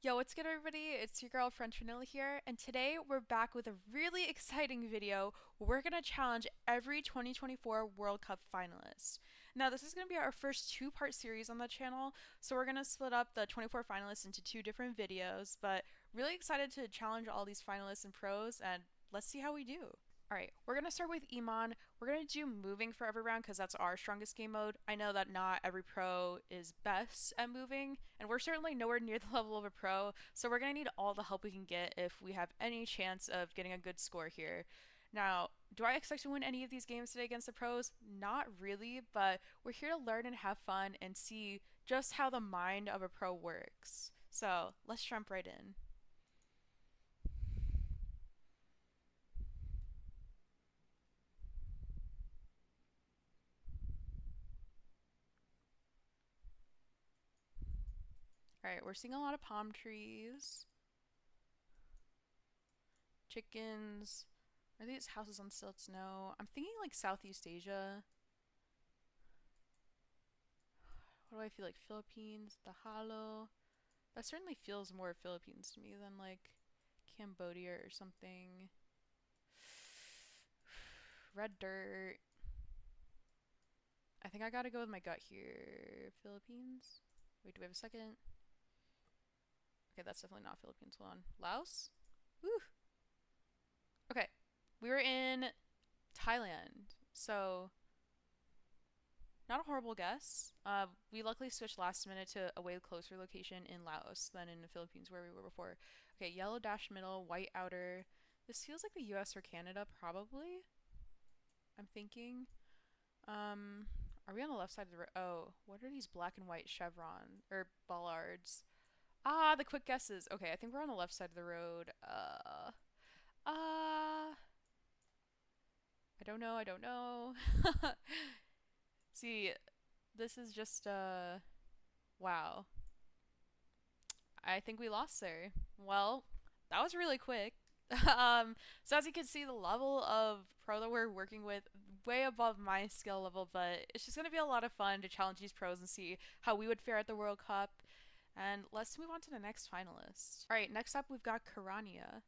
Yo, what's good, everybody? It's your girl, French Vanilla here, and today we're back with a really exciting video. We're gonna challenge every 2024 World Cup finalist. Now, this is gonna be our first two-part series on the channel, so we're gonna split up the 24 finalists into two different videos, but really excited to challenge all these finalists and pros, and let's see how we do. Alright, we're going to start with Iman. We're going to do moving for every round because that's our strongest game mode. I know that not every pro is best at moving, and we're certainly nowhere near the level of a pro, so we're going to need all the help we can get if we have any chance of getting a good score here. Now, do I expect to win any of these games today against the pros? Not really, but we're here to learn and have fun and see just how the mind of a pro works. So, let's jump right in. Alright, we're seeing a lot of palm trees. Chickens. Are these houses on stilts? No. I'm thinking like Southeast Asia. What do I feel like? Philippines, Tahalo. That certainly feels more Philippines to me than like Cambodia or something. Red dirt. I think I gotta go with my gut here. Philippines? Wait, do we have a second? Okay, that's definitely not Philippines. Hold on. Laos? Woo! Okay. We were in Thailand. So not a horrible guess. We luckily switched last minute to a way closer location in Laos than in the Philippines where we were before. Okay, yellow dash middle, white outer. This feels like the US or Canada, probably. I'm thinking. Um, are we on the left side of the road? Oh, what are these black and white chevron or bollards? Ah, the quick guesses. Okay, I think we're on the left side of the road. Uh, I don't know. I don't know. See, this is just wow. I think we lost there. Well, that was really quick. So as you can see, the level of pro that we're working with way above my skill level, but it's just gonna be a lot of fun to challenge these pros and see how we would fare at the World Cup. And let's move on to the next finalist. All right, next up we've got Karania.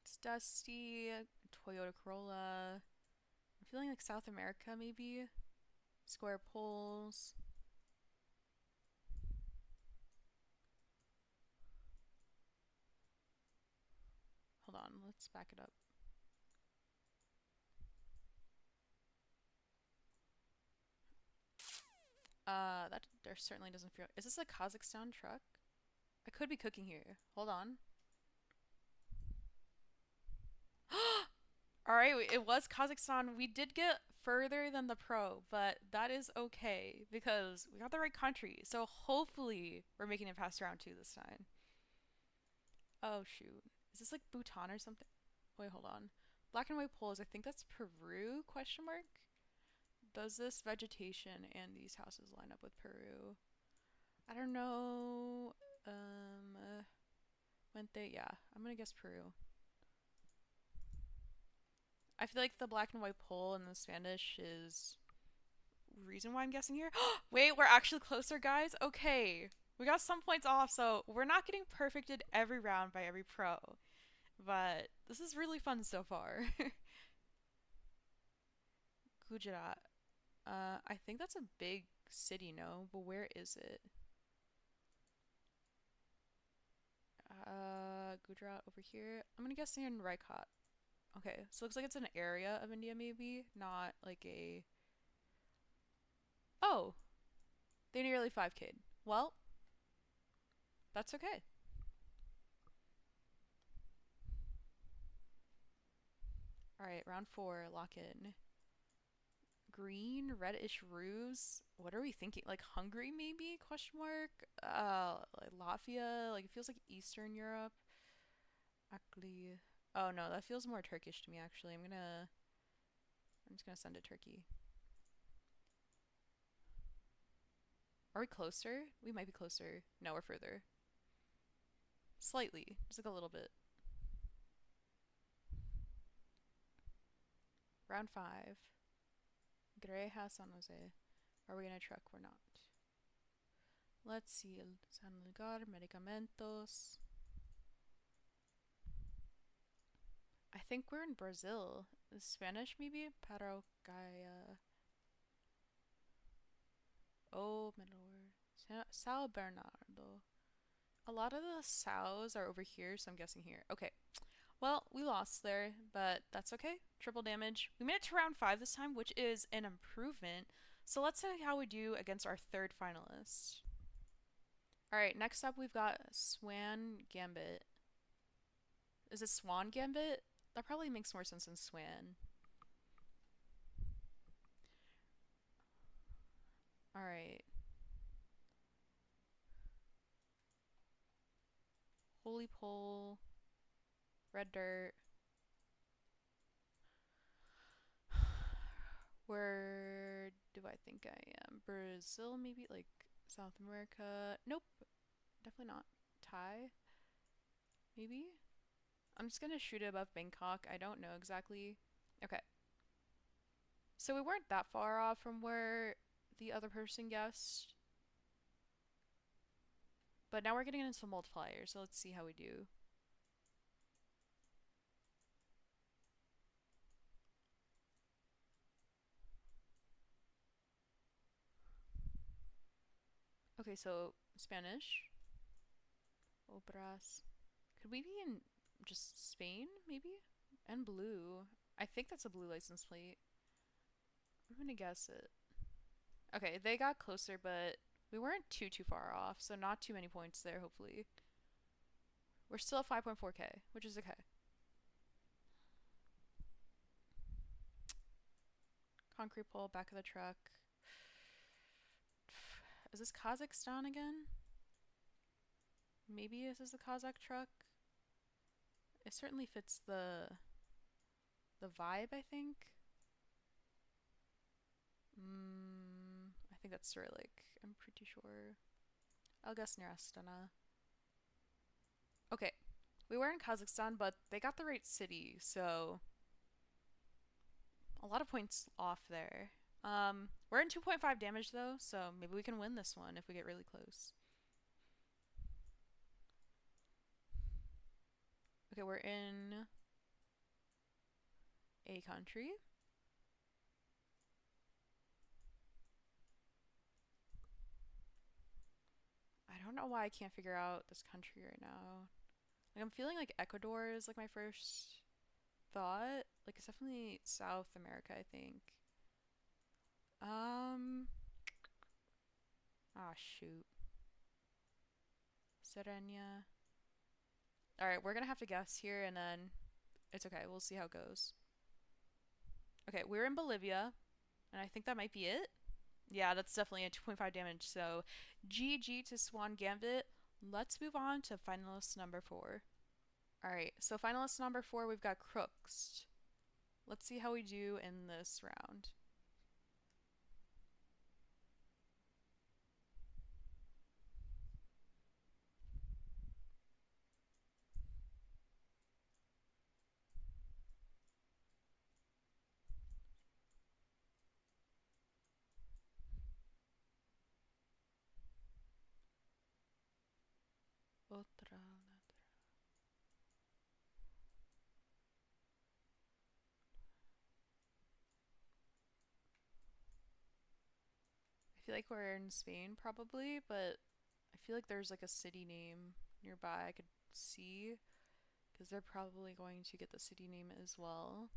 It's dusty, Toyota Corolla. I'm feeling like South America maybe. Square poles. Hold on, let's back it up. That there certainly doesn't feel. Is this a Kazakhstan truck? I could be cooking here. Hold on. All right, it was Kazakhstan. We did get further than the pro, but that is okay because we got the right country. So hopefully we're making it past round two this time. Oh shoot. Is this like Bhutan or something? Wait, hold on. Black and white poles. I think that's Peru? Question mark. Does this vegetation and these houses line up with Peru? I don't know. Went there? Yeah, I'm gonna guess Peru. I feel like the black and white pole in the Spanish is reason why I'm guessing here. Wait, we're actually closer, guys. Okay, we got some points off, so we're not getting perfected every round by every pro, but this is really fun so far. Gujarat. I think that's a big city, no? But where is it? Gujarat over here. I'm gonna guess in Raikat. Okay, so it looks like it's an area of India, maybe, not like a. Oh, they nearly 5K'd. Well, that's okay. All right, round four, lock in. Green, reddish roofs. What are we thinking? Like Hungary, maybe? Question mark. Like Latvia. Like it feels like Eastern Europe. Actually, oh no, that feels more Turkish to me. Actually, I'm just gonna send it Turkey. Are we closer? We might be closer. No, we're further. Slightly, just like a little bit. Round 5. Greja San Jose. Are we gonna truck? We're not. Let's see. San Lugar, medicamentos. I think we're in Brazil. Is Spanish maybe? Paraguaya. Oh, Menor. Sao Bernardo. A lot of the Saos are over here, so I'm guessing here. Okay. Well, we lost there, but that's okay. Triple damage. We made it to round 5 this time, which is an improvement. So let's see how we do against our third finalist. Alright, next up we've got Swan Gambit. Is it Swan Gambit? That probably makes more sense than Swan. Alright. Holy Pole. Red Dirt. Where do I think I am? Brazil, maybe? Like South America? Nope. Definitely not. Thai? Maybe? I'm just gonna shoot it above Bangkok. I don't know exactly. Okay. So we weren't that far off from where the other person guessed. But now we're getting into multipliers, so let's see how we do. Okay, so Spanish. Obras. Could we be in just Spain, maybe? And blue. I think that's a blue license plate. I'm gonna guess it. Okay, they got closer, but we weren't too far off, so not too many points there, hopefully. We're still at 5.4k, which is okay. Concrete pole, back of the truck. Is this Kazakhstan again? Maybe this is the Kazakh truck. It certainly fits the vibe, I think. I think that's Cyrillic. I'm pretty sure. I'll guess near Astana. Okay, we were in Kazakhstan, but they got the right city, so a lot of points off there. We're in 2.5 damage though, so maybe we can win this one if we get really close. Okay, we're in a country. I don't know why I can't figure out this country right now. Like I'm feeling like Ecuador is like my first thought. Like it's definitely South America, I think. Ah shoot. Serenia. Alright, we're gonna have to guess here and then it's okay, we'll see how it goes. Okay, we're in Bolivia, and I think that might be it. Yeah, that's definitely a 2.5 damage, so GG to Swan Gambit. Let's move on to finalist number 4. Alright, so finalist number 4, we've got Crooks. Let's see how we do in this round. Otra letra. I feel like we're in Spain probably, but I feel like there's like a city name nearby I could see because they're probably going to get the city name as well.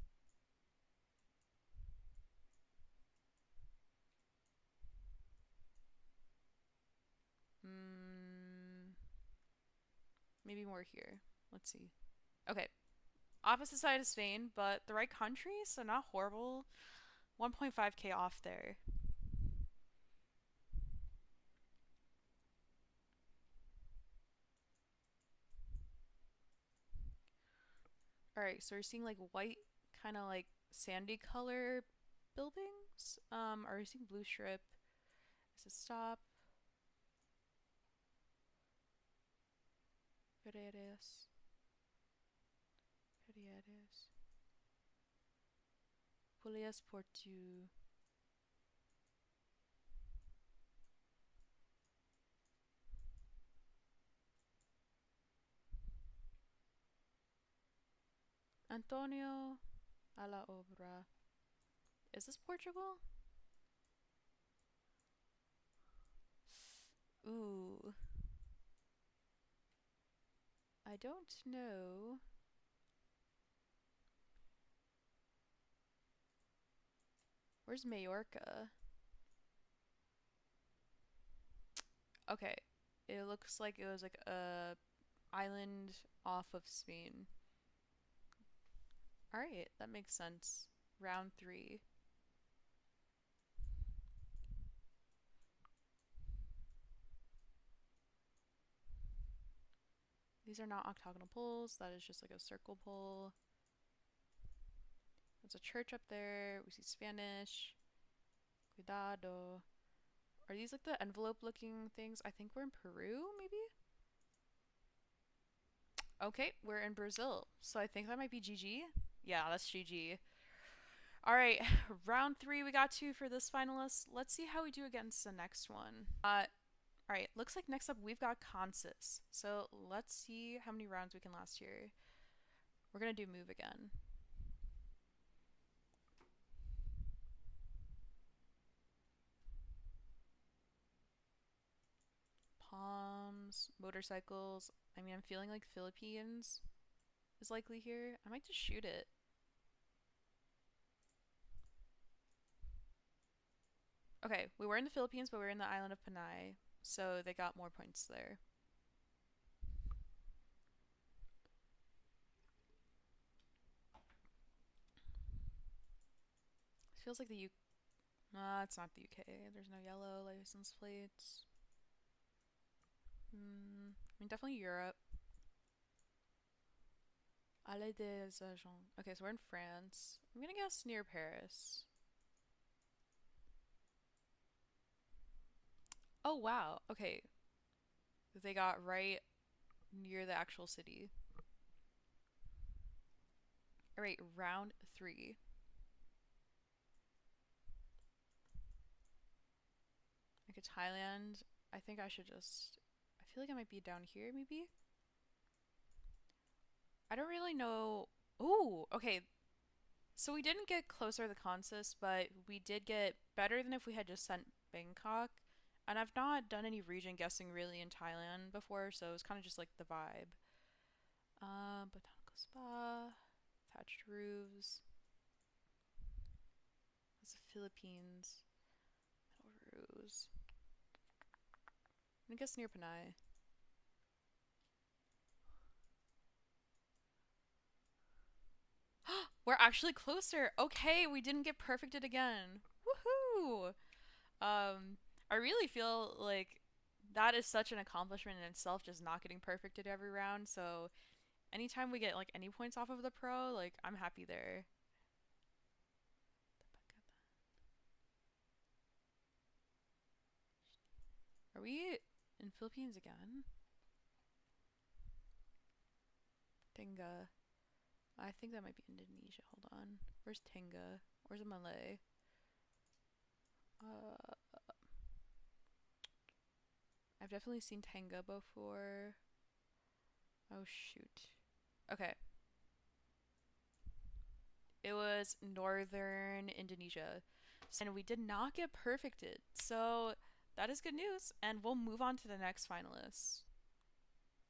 Maybe more here. Let's see. Okay. Opposite side of Spain, but the right country, so not horrible. 1.5k off there. Alright, so we're seeing like white, kind of like sandy color buildings. Are we seeing blue strip? Is it stop? Pereires. Pulias Portu. Antonio a la obra. Is this Portugal? Ooh. I don't know. Where's Majorca? Okay. It looks like it was like a island off of Spain. Alright, that makes sense. Round 3. These are not octagonal poles. That is just like a circle pole. There's a church up there. We see Spanish. Cuidado. Are these like the envelope looking things? I think we're in Peru, maybe? Okay, we're in Brazil. So I think that might be GG. Yeah, that's GG. All right, round 3 we got 2 for this finalist. Let's see how we do against the next one. All right, looks like next up we've got Consus. So let's see how many rounds we can last here. We're gonna do move again. Palms, motorcycles. I mean, I'm feeling like Philippines is likely here. I might just shoot it. Okay, we were in the Philippines, but we were in the island of Panay, so they got more points there. Feels like the U. Nah, it's not the UK. There's no yellow license plates. I mean, definitely Europe. Allée des Agents. Okay, so we're in France. I'm gonna guess near Paris. Oh, wow. Okay. They got right near the actual city. All right, round 3. Like a Thailand. I think I should just. I feel like I might be down here, maybe? I don't really know. Ooh, okay. So we didn't get closer to the consensus, but we did get better than if we had just sent Bangkok. And I've not done any region guessing really in Thailand before, so it was kind of just like the vibe. Botanical spa, thatched roofs. That's the Philippines. Metal roofs. I'm gonna guess near Panay. We're actually closer. Okay, we didn't get perfected again. Woohoo! I really feel like that is such an accomplishment in itself, just not getting perfected every round. So anytime we get like any points off of the pro, like I'm happy there. Are we in Philippines again? Tenga. I think that might be Indonesia. Hold on. Where's Tenga? Where's Malay? Uh, I've definitely seen Tenga before. Oh shoot. Okay. It was northern Indonesia. And we did not get perfected. So that is good news. And we'll move on to the next finalist.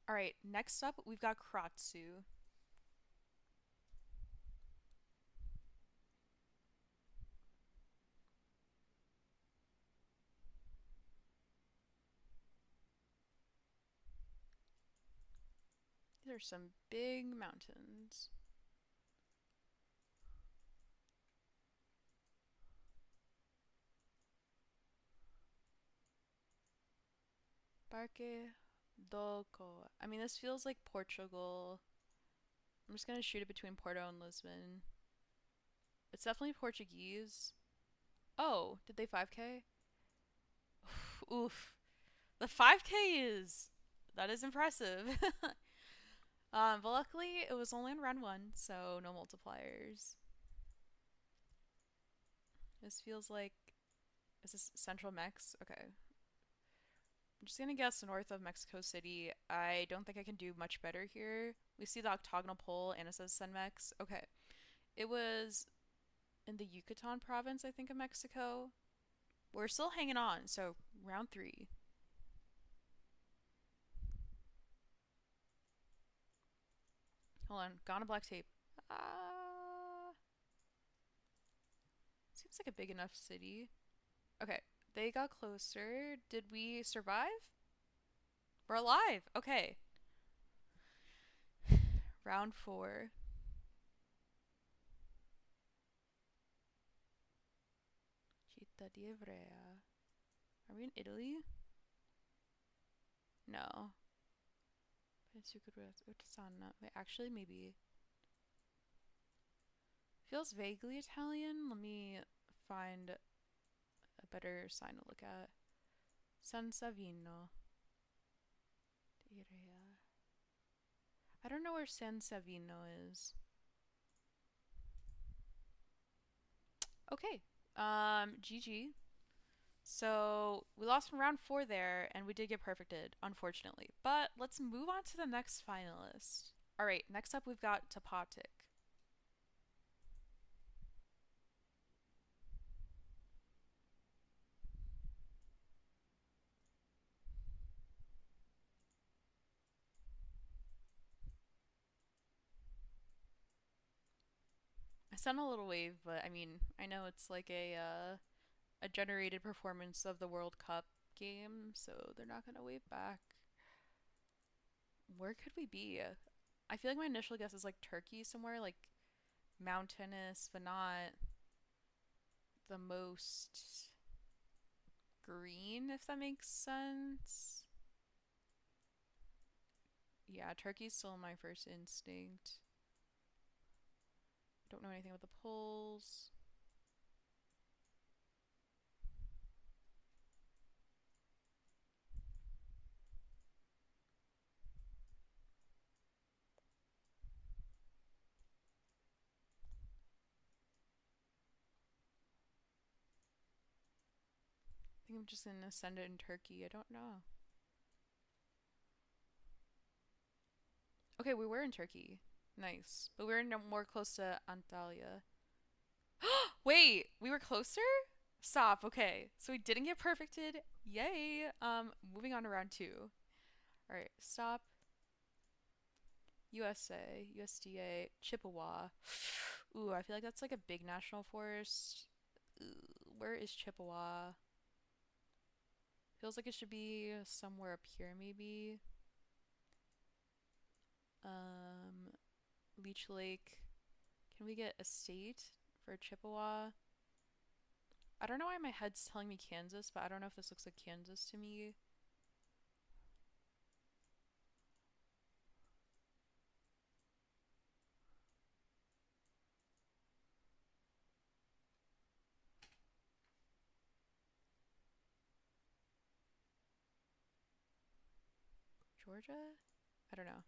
All right, next up, we've got Kratsu. These are some big mountains. Parque do Coa. I mean, this feels like Portugal. I'm just gonna shoot it between Porto and Lisbon. It's definitely Portuguese. Oh, did they 5K? Oof. The 5K is that is impressive. But luckily it was only in round 1, so no multipliers. This feels like, is this Central Mex? Okay. I'm just gonna guess north of Mexico City. I don't think I can do much better here. We see the octagonal pole and it says Centmex. Okay. It was in the Yucatan province, I think, of Mexico. We're still hanging on, so round three. Hold on, gone to black tape. Uh, seems like a big enough city. Okay, they got closer. Did we survive? We're alive. Okay, round four. Città di Ivrea. Are we in Italy? No. Wait, actually, maybe. Feels vaguely Italian. Let me find a better sign to look at. San Savino. I don't know where San Savino is. Okay. GG. So we lost in round four there, and we did get perfected, unfortunately. But let's move on to the next finalist. All right, next up we've got Topotic. I sent a little wave, but I mean, I know it's like a generated performance of the World Cup game, so they're not gonna wave back. Where could we be? I feel like my initial guess is like Turkey somewhere, like mountainous, but not the most green, if that makes sense. Yeah, Turkey's still my first instinct. Don't know anything about the polls. I think I'm just gonna send it in Turkey. I don't know. Okay, we were in Turkey. Nice. But we were no more close to Antalya. Wait, we were closer? Stop. Okay. So we didn't get perfected. Yay. Moving on to round two. All right. Stop. USA, USDA, Chippewa. Ooh, I feel like that's like a big national forest. Ooh, where is Chippewa? Feels like it should be somewhere up here, maybe. Um, Leech Lake. Can we get a state for Chippewa? I don't know why my head's telling me Kansas, but I don't know if this looks like Kansas to me. Georgia? I don't know.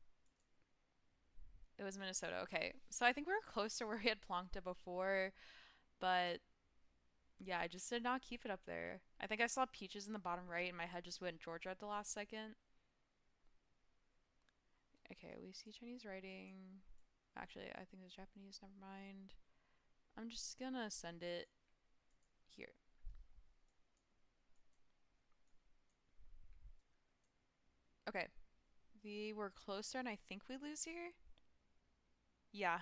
It was Minnesota. Okay. So I think we were close to where we had plonked it before, but yeah, I just did not keep it up there. I think I saw peaches in the bottom right and my head just went Georgia at the last second. Okay, we see Chinese writing. Actually, I think it's Japanese. Never mind. I'm just gonna send it here. Okay. We were closer and I think we lose here. Yeah.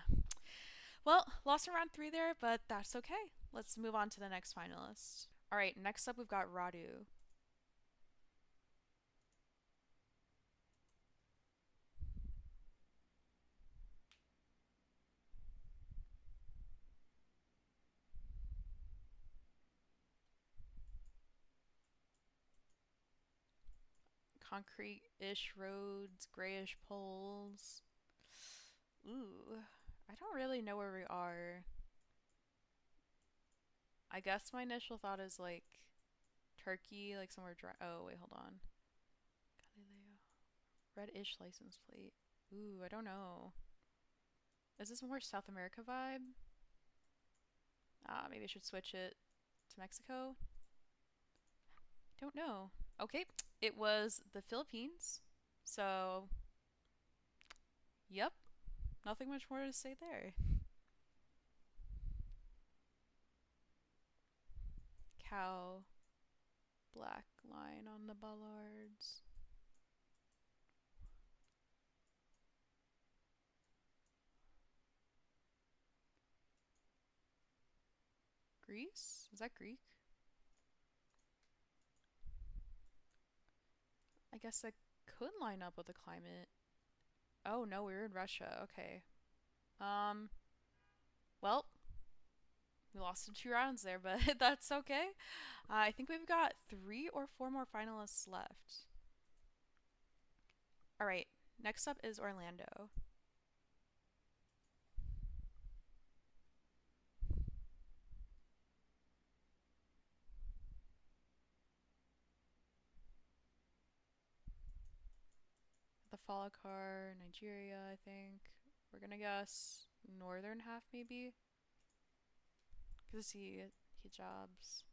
Well, lost in round three there, but that's okay. Let's move on to the next finalist. All right, next up we've got Radu. Concrete-ish roads, grayish poles. Ooh, I don't really know where we are. I guess my initial thought is like Turkey, like somewhere dry. Oh, wait, hold on. Galileo. Red-ish license plate. Ooh, I don't know. Is this more South America vibe? Ah, maybe I should switch it. to Mexico? Don't know. Okay, it was the Philippines. So, yep, nothing much more to say there. Cow, black line on the bollards. Greece? Is that Greek? I guess that could line up with the climate. Oh no, we were in Russia. Okay. Um, well, we lost in 2 rounds there, but that's okay. I think we've got 3 or 4 more finalists left. All right, next up is Orlando. The Falakar, Nigeria, I think. We're gonna guess northern half, maybe? Because I see hijabs.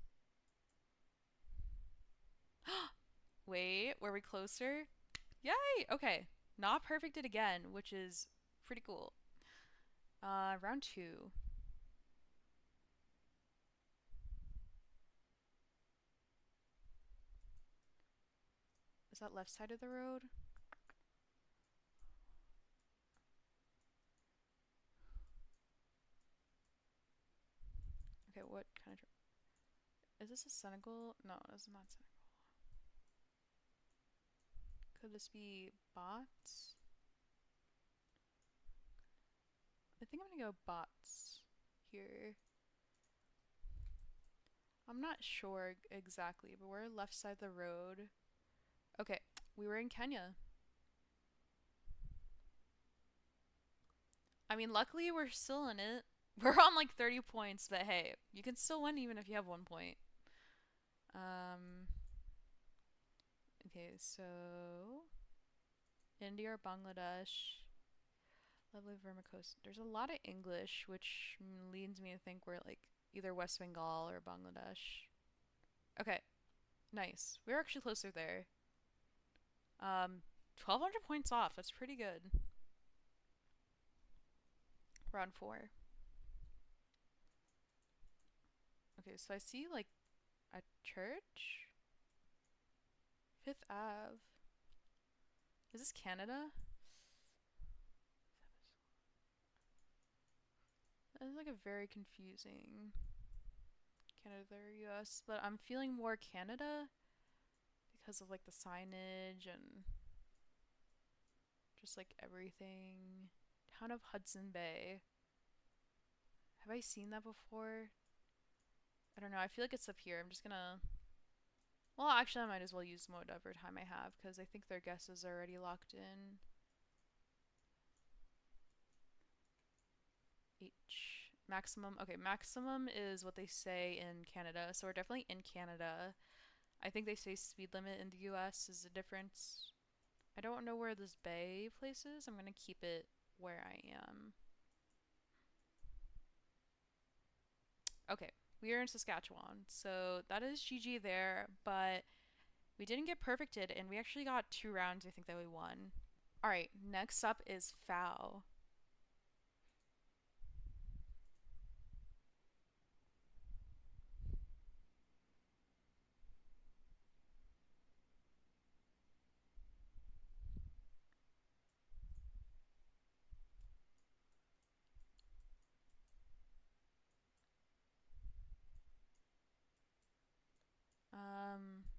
Wait, were we closer? Yay! Okay. Not perfected again, which is pretty cool. Round 2. Is that left side of the road? Okay, what kind of... Is this a Senegal? No, this is not Senegal. Could this be bots? I think I'm gonna go bots here. I'm not sure exactly, but we're left side of the road. Okay, we were in Kenya. I mean, luckily we're still in it. We're on like 30 points, but hey, you can still win even if you have 1 point. Okay, so India or Bangladesh. Lovely Vermicos. There's a lot of English, which leads me to think we're like either West Bengal or Bangladesh. Okay, nice. We're actually closer there. 1,200 points off. That's pretty good. Round 4. Okay, so I see like a church. Fifth Ave. Is this Canada? This is like a very confusing Canada or US, but I'm feeling more Canada because of like the signage and just like everything. Town of Hudson Bay. Have I seen that before? I don't know. I feel like it's up here. I'm just gonna. Well, actually, I might as well use whatever time I have because I think their guesses are already locked in. H. Maximum. Okay, maximum is what they say in Canada. So we're definitely in Canada. I think they say speed limit in the US is a difference. I don't know where this bay place is. I'm gonna keep it where I am. Okay, we are in Saskatchewan. So that is GG there, but we didn't get perfected and we actually got 2 rounds I think that we won. Alright, next up is foul.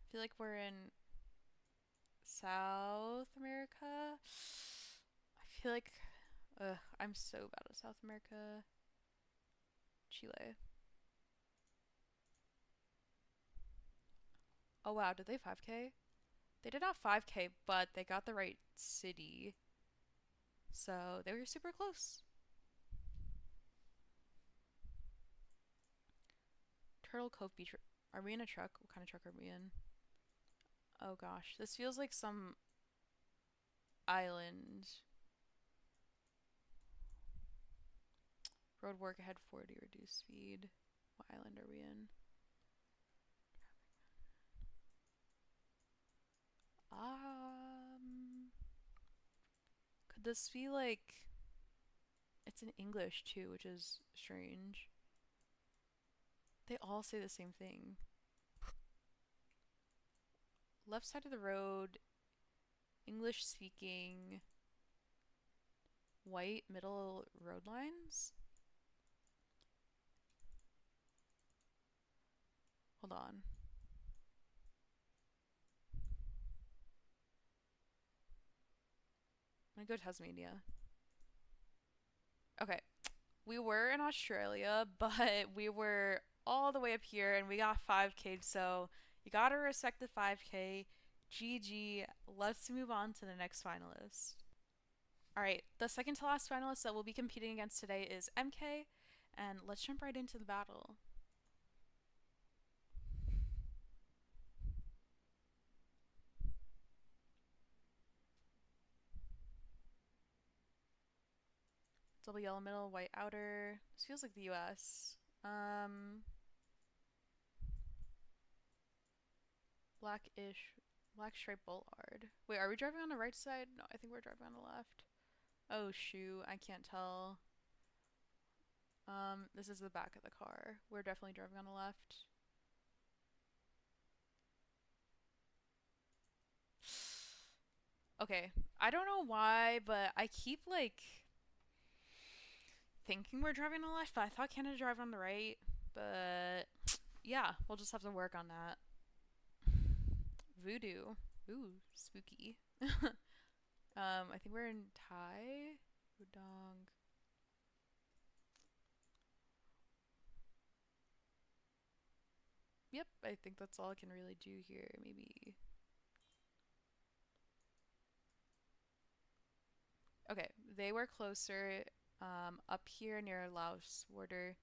I feel like we're in South America. I feel like, I'm so bad at South America. Chile. Oh wow, did they 5K? They did not 5K, but they got the right city. So they were super close. Turtle Cove Beach. Are we in a truck? What kind of truck are we in? Oh gosh, this feels like some island. Road work ahead 40, reduce speed. What island are we in? Could this be like, it's in English too, which is strange. They all say the same thing. Left side of the road, English speaking, white middle road lines? Hold on. I'm gonna go Tasmania. Okay, we were in Australia, but we were all the way up here and we got 5K, so you gotta respect the 5K. GG. Let's move on to the next finalist. All right, the second to last finalist that we'll be competing against today is MK, and let's jump right into the battle. Double yellow middle, white outer. This feels like the US. Blackish, black stripe bollard. Wait, are we driving on the right side? No, I think we're driving on the left. Oh shoot, I can't tell. This is the back of the car. We're definitely driving on the left. Okay, I don't know why, but I keep like thinking we're driving on the left, but I thought Canada drive on the right. But yeah, we'll just have to work on that. Voodoo. Ooh, spooky. I think we're in Thai. Udong. Yep, I think that's all I can really do here. Maybe. Okay, they were closer up here near Laos border.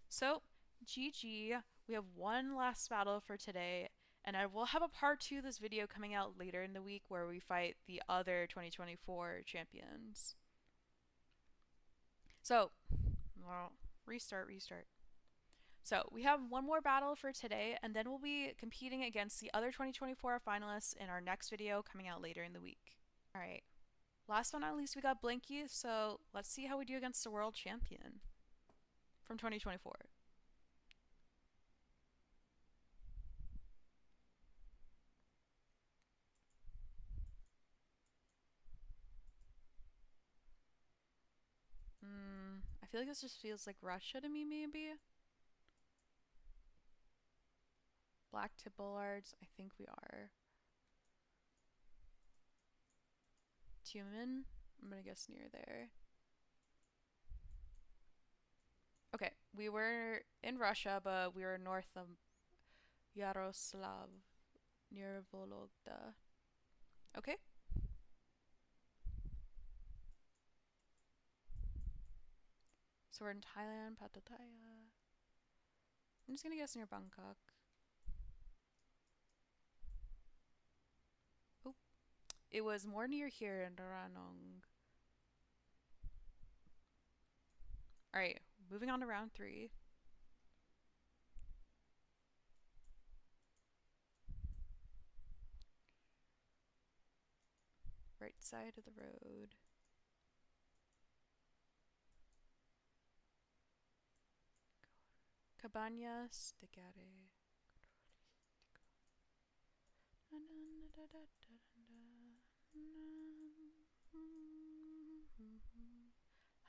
So, GG. We have one last battle for today, and I will have a part 2 of this video coming out later in the week where we fight the other 2024 champions. So, well, restart. So, we have one more battle for today, and then we'll be competing against the other 2024 finalists in our next video coming out later in the week. Alright, last but not least, we got Blinky, so let's see how we do against the world champion from 2024. I feel like this just feels like Russia to me, maybe? Black tip bollards, I think we are. Tumen, I'm gonna guess near there. Okay, we were in Russia, but we were north of Yaroslav, near Vologda. Okay. So we're in Thailand, Pattaya. I'm just gonna guess near Bangkok. Oh, it was more near here in Ranong. Alright, moving on to round 3. Right side of the road. Cabañas de Gare.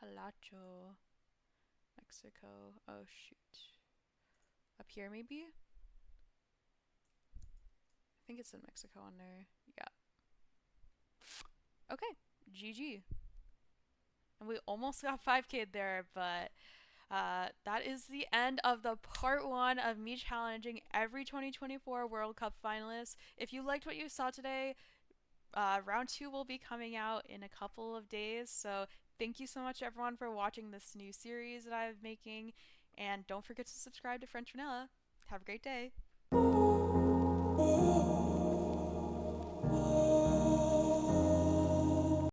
Halacho, Mexico. Oh shoot. Up here maybe? I think it's in Mexico on there. Yeah. Okay, GG. And we almost got 5K there, but that is the end of the part 1 of me challenging every 2024 World Cup finalist. If you liked what you saw today, round 2 will be coming out in a couple of days. So thank you so much, everyone, for watching this new series that I'm making. And don't forget to subscribe to French Vanilla. Have a great day.